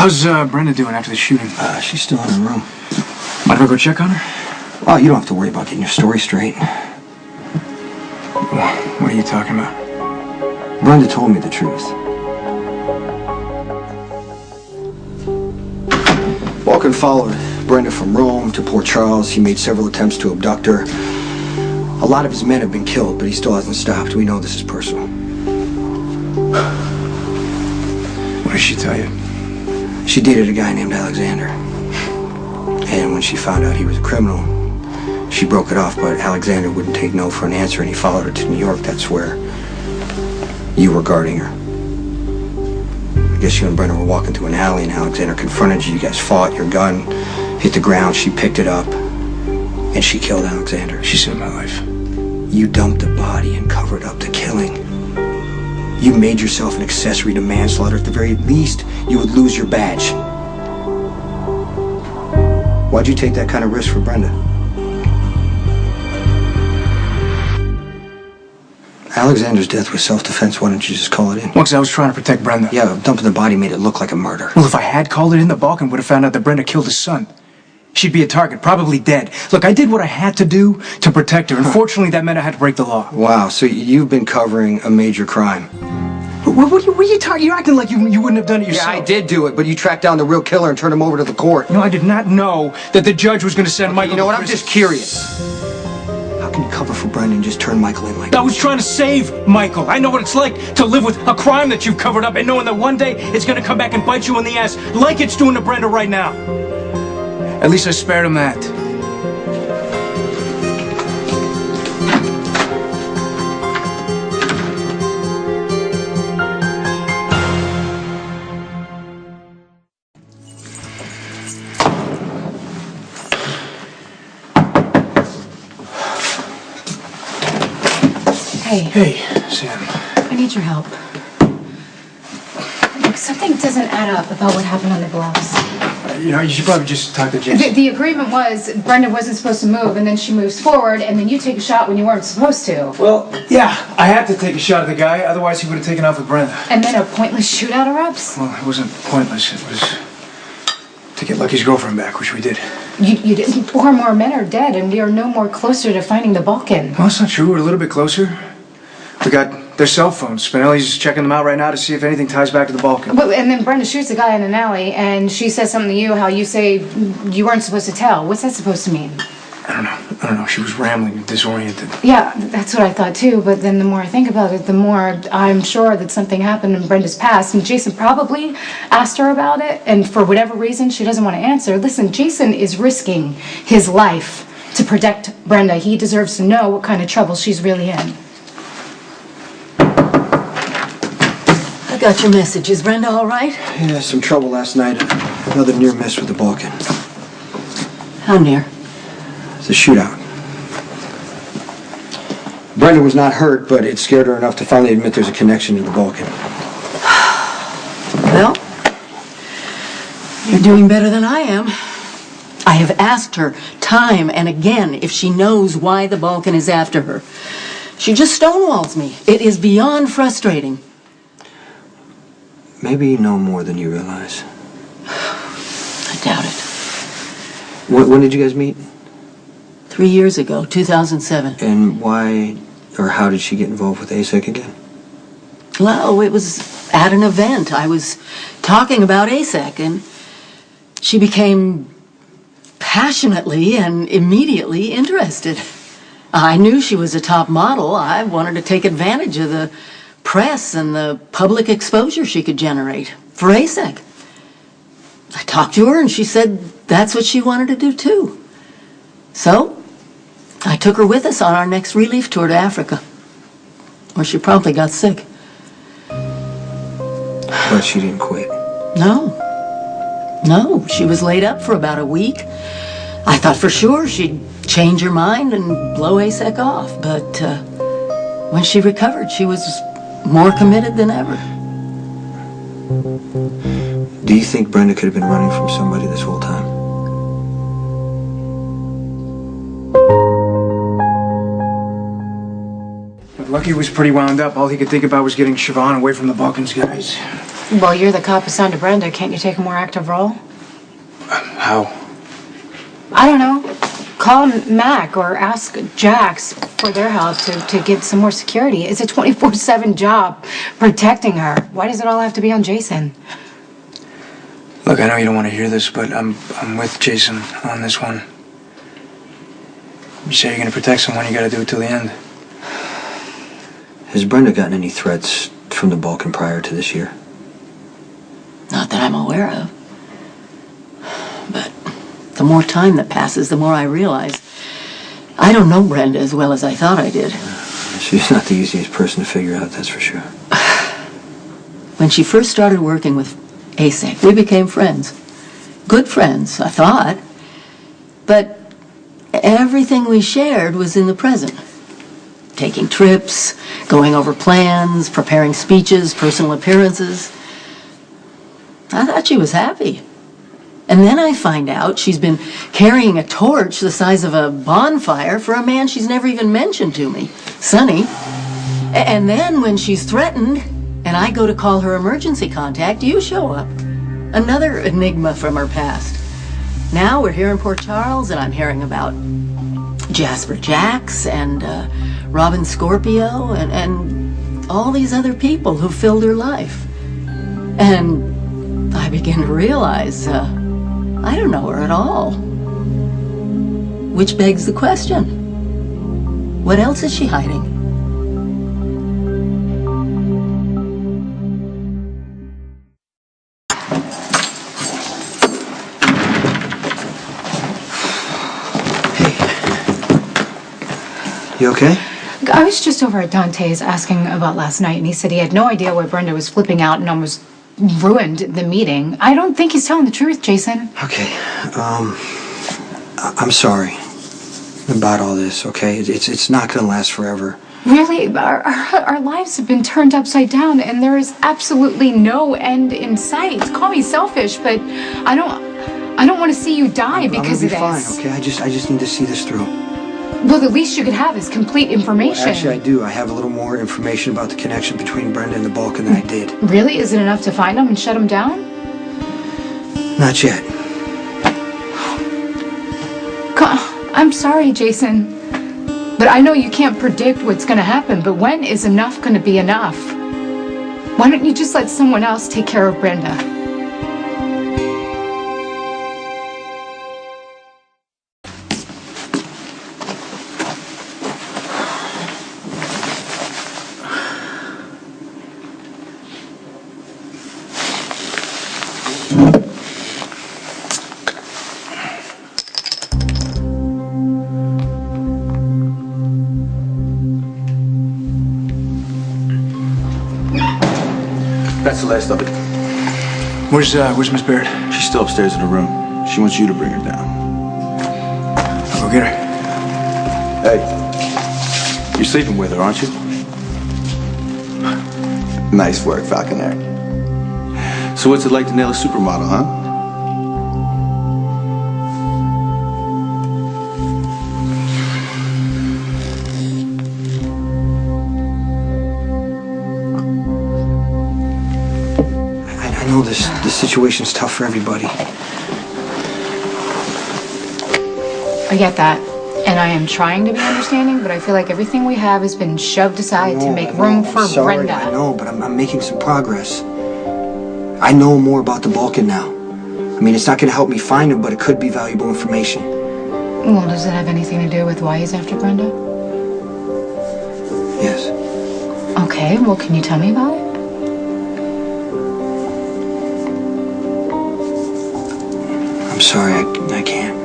How's Brenda doing after the shooting? She's still in her room. Mind if I go check on her? Well, you don't have to worry about getting your story straight. What are you talking about? Brenda told me the truth. Balkan followed Brenda from Rome to Port Charles. He made several attempts to abduct her. A lot of his men have been killed, but he still hasn't stopped. We know this is personal. What did she tell you? She dated a guy named Alexander. And when she found out he was a criminal, she broke it off, but Alexander wouldn't take no for an answer, and he followed her to New York. That's where you were guarding her. I guess you and Brenda were walking through an alley, and Alexander confronted you. You guys fought. Your gun hit the ground. She picked it up, and she killed Alexander. She saved my life. You dumped the body and covered up the killing. You made yourself an accessory to manslaughter. At the very least, you would lose your badge. Why'd you take that kind of risk for Brenda? Alexander's death was self-defense. Why don't you just call it in? Well, because I was trying to protect Brenda. Yeah, dumping the body made it look like a murder. Well, if I had called it in, the Balkan would have found out that Brenda killed his son. She'd be a target, probably dead. Look, I did what I had to do to protect her. Unfortunately, that meant I had to break the law. Wow, so you've been covering a major crime. What are you talking? You're acting like you wouldn't have done it yourself. Yeah, I did do it, but you tracked down the real killer and turned him over to the court. No, I did not know that the judge was going to send Michael. You know what? I'm just curious. How can you cover for Brenda and just turn Michael in like that? I was trying to save Michael. I know what it's like to live with a crime that you've covered up and knowing that one day it's going to come back and bite you in the ass like it's doing to Brenda right now. At least I spared him that. Hey, Sam. I need your help. Look, something doesn't add up about what happened on the blouse. You should probably just talk to Jason. The agreement was Brenda wasn't supposed to move, and then she moves forward, and then you take a shot when you weren't supposed to. Well, yeah, I had to take a shot at the guy, otherwise he would have taken off with Brenda. And then a pointless shootout erupts? Well, it wasn't pointless. It was to get Lucky's girlfriend back, which we did. You didn't. 4 more men are dead, and we are no more closer to finding the Balkan. Well, that's not true. We're a little bit closer. We got their cell phones. Spinelli's checking them out right now to see if anything ties back to the Balkan. But, and then Brenda shoots a guy in an alley, and she says something to you, how you say you weren't supposed to tell. What's that supposed to mean? I don't know. She was rambling and disoriented. Yeah, that's what I thought too, but then the more I think about it, the more I'm sure that something happened in Brenda's past, and Jason probably asked her about it, and for whatever reason, she doesn't want to answer. Listen, Jason is risking his life to protect Brenda. He deserves to know what kind of trouble she's really in. I got your message. Is Brenda all right? Yeah, some trouble last night. Another near miss with the Balkan. How near? The shootout. Brenda was not hurt, but it scared her enough to finally admit there's a connection to the Balkan. Well, you're doing better than I am. I have asked her time and again if she knows why the Balkan is after her. She just stonewalls me. It is beyond frustrating. Maybe you know more than you realize. I doubt it. When did you guys meet? 3 years ago, 2007. And why or how did she get involved with ASEC again? Well, it was at an event. I was talking about ASEC, and she became passionately and immediately interested. I knew she was a top model. I wanted to take advantage of the press and the public exposure she could generate for ASEC. I talked to her, and she said that's what she wanted to do, too. So, I took her with us on our next relief tour to Africa, where she promptly got sick. But she didn't quit. No, she was laid up for about a week. I thought for sure she'd change her mind and blow ASEC off, but when she recovered, she was more committed than ever. Do you think Brenda could have been running from somebody this whole time? Lucky was pretty wound up. All he could think about was getting Siobhan away from the Balkans guys. Well, you're the cop assigned to Brenda. Can't you take a more active role? How? I don't know. Call Mac or ask Jax for their help to get some more security. It's a 24/7 job protecting her. Why does it all have to be on Jason? Look, I know you don't want to hear this, but I'm with Jason on this one. You say you're going to protect someone, you got to do it till the end. Has Brenda gotten any threats from the Balkan prior to this year? Not that I'm aware of. But the more time that passes, the more I realize I don't know Brenda as well as I thought I did. She's not the easiest person to figure out, that's for sure. When she first started working with ASEC, we became friends. Good friends, I thought. But everything we shared was in the present. Taking trips, going over plans, preparing speeches, personal appearances. I thought she was happy. And then I find out she's been carrying a torch the size of a bonfire for a man she's never even mentioned to me, Sonny. And then when she's threatened, and I go to call her emergency contact, you show up. Another enigma from her past. Now we're here in Port Charles, and I'm hearing about Jasper Jax and Robin Scorpio and all these other people who filled her life. And I begin to realize I don't know her at all. Which begs the question, what else is she hiding? You okay? I was just over at Dante's asking about last night, and he said he had no idea why Brenda was flipping out and almost ruined the meeting. I don't think he's telling the truth, Jason. Okay, I'm sorry about all this, okay? It's not gonna last forever. Really, our lives have been turned upside down, and there is absolutely no end in sight. Call me selfish, but I don't want to see you die because of this. I'm gonna be fine, okay? I just need to see this through. Well, the least you could have is complete information. Well, actually, I do. I have a little more information about the connection between Brenda and the Balkan than I did. Really? Is it enough to find him and shut him down? Not yet. I'm sorry, Jason. But I know you can't predict what's going to happen, but when is enough going to be enough? Why don't you just let someone else take care of Brenda? That's the last of it. Where's Miss Baird? She's still upstairs in her room. She wants you to bring her down. I'll go get her. Hey, you're sleeping with her, aren't you? Nice work, Falconer. So what's it like to nail a supermodel, huh? I know this situation's tough for everybody. I get that. And I am trying to be understanding, but I feel like everything we have has been shoved aside to make room for Brenda. I know, but I'm making some progress. I know more about the Balkan now. I mean, it's not going to help me find him, but it could be valuable information. Well, does it have anything to do with why he's after Brenda? Yes. Okay, well, can you tell me about it? I'm sorry, I can't.